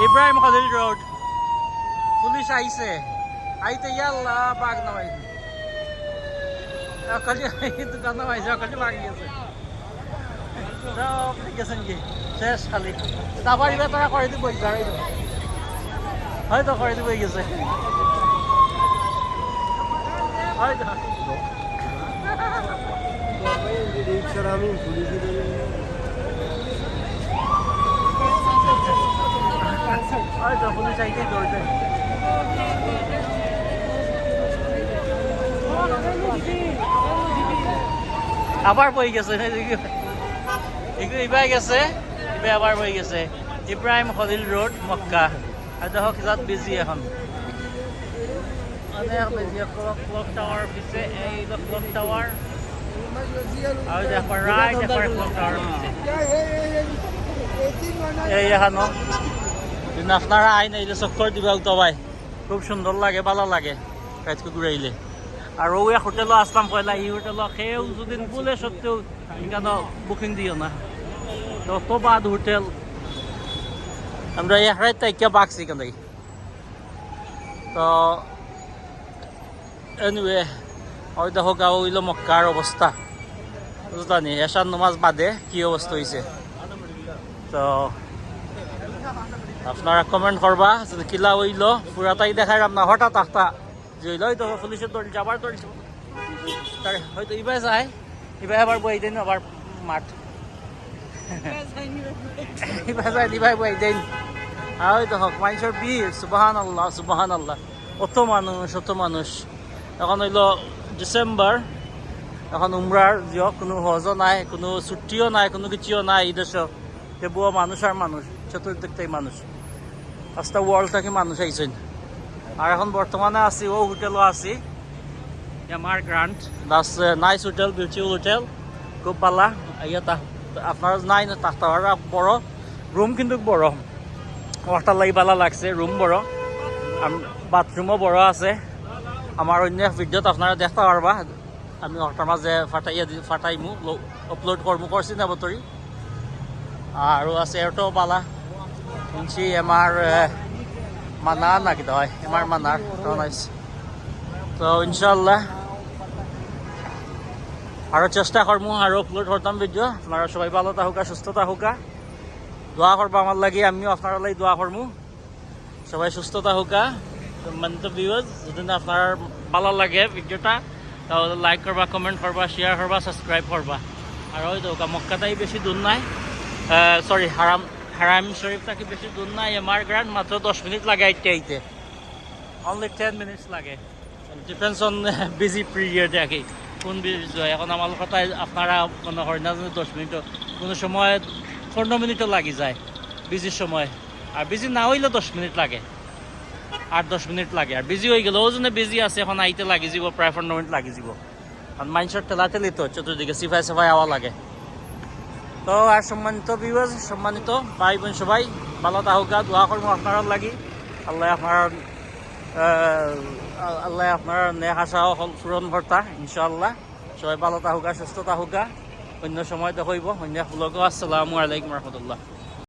Ibrahim Khalil road police আইছে আইতে ইয়াল্লা বাঘ নামাইছে খালি দোকান নামাইছে খালি বাঘ গেছে সব গেছেন কি শেষ খালি তারপর এবার তারা করে দিব হয়তো করে দিব গেছে হয়তো হয়তো পুলিশ আইতেই দৌড়তে আবার বই গেছে এবার গেছে এবার আবার বই গেছে ইব্রাহিম খলিল রোড মক্কা আর দেখো কিজাত বিজি এখন অনেক বিজি ক্লক টাওয়ার পিছে এই ক্লক টাওয়ার আর দেখো রাইট একবার ক্লক টাওয়ার পিছে এই এখানো যদি আপনারা আইন আইলে চক্কর দিবা উঠাবাই খুব সুন্দর লাগে ভালো লাগে রাইতকে ঘুরাইলে আর ও এক হোটেলও আসলাম পয়লা এই হোটেলও সেও যদি বলে সত্ত্বেও কেন বুকিং দিও না যত বাদ হোটেল আমরা এক রাত তাইকা বাকছি কেন তো এনিওয়ে ওই দেখো গাঁও হইল মক্কার অবস্থা বুঝলানি এশার নমাজ বাদে কি অবস্থা হয়েছে তো আপনারা কমেন্ট করবা যে কিলা হইল পুরাটাই দেখাই না হঠাৎ আখতা যে হইল হয়তো পুলিশের দৌড়ছে আবার দৌড়ছে তার হয়তো ইবাই যায় ইবাই আবার বই দেন আবার মাঠ ইবাই যায় দিবাই বই দেন হয়তো হক মানুষের বীর সুবহান আল্লাহ অত মানুষ এখন হইল ডিসেম্বর এখন উমরার যিয় কোনো হজও নাই কোনো ছুটিও নাই কোনো কিছুও নাই এই দেশ তবুও মানুষ আর মানুষ চতুর্দিক থেকে মানুষ পাঁচটা ওয়ার্ল্ড থেকে মানুষ আইছেন আর এখন বর্তমানে আছি ও হোটেলও আছি আমার grant Das nice hotel beautiful hotel খুব ভালো ইয়া আপনার নাই না তাহলে বড় রুম কিন্তু বড় ওয়াটার লাগি ভালো লাগছে রুম বড় বাথরুমও বড় আছে আমার অন্য ভিডিওত আপনারা দেখতে পারবা আমি ওটার মাঝে ফাটাইমু আপলোড করছি না বতরি আর আছে এটাও পালা শুনছি আমার মানা নাকি হয় আমার মানার তো ইনশাল্লাহ আরও চেষ্টা করবো আরও আপলোড করতাম ভিডিও আপনারা সবাই ভালো থাকুকা সুস্থ থাকুকা দোয়া করবো আমার লাগে আমিও আপনারা লাগে দোয়া করবো সবাই সুস্থ থাকুকা সম্মানিত ভিউয়ার্স যদি আপনার ভালো লাগে ভিডিওটা তাহলে লাইক করবা কমেন্ট করবা শেয়ার করবা সাবস্ক্রাইব করবা আর ওই তো মক্কাটাই বেশি দূর নাই সরি হারাম শরীফটাকে বেশি দূর নাই আমার গ্রান্ড মাত্র 10 মিনিট লাগে আইতে অনলি 10 মিনিটস লাগে ডিপেন্ডস অন বিজি পিরিয়ড আর কি কোন বিজি হয় এখন আমার কথায় আপনারা মনে হয় না 10 মিনিট কোনো সময় 15 মিনিটও লাগি যায় বিজির সময় আর বিজি না হইলে 10 মিনিট লাগে 8-10 মিনিট লাগে আর বিজি হয়ে গেল ওজনে বিজি আছে এখন আইতে লাগি যাব প্রায় 15 মিনিট লাগি যাব কারণ মাইন্ডসেট ঠেলাঠেলি তো চতুর্দিকে সিফাই আওয়া লাগে তো আর সম্মানিত ভিউয়ার্স সম্মানিত ভাই বোন সবাই ভালো থাকুকা দোয়া করবো আপনার লাগি আল্লাহ আপনার নেক আশা পূরণ কর্তা ইনশাআল্লাহ সবাই ভালো থাকুকা সুস্থ থাকুকা অন্য সময় দেখব অন্য ব্লগও আসসালামু আলাইকুম রহমতুল্লাহ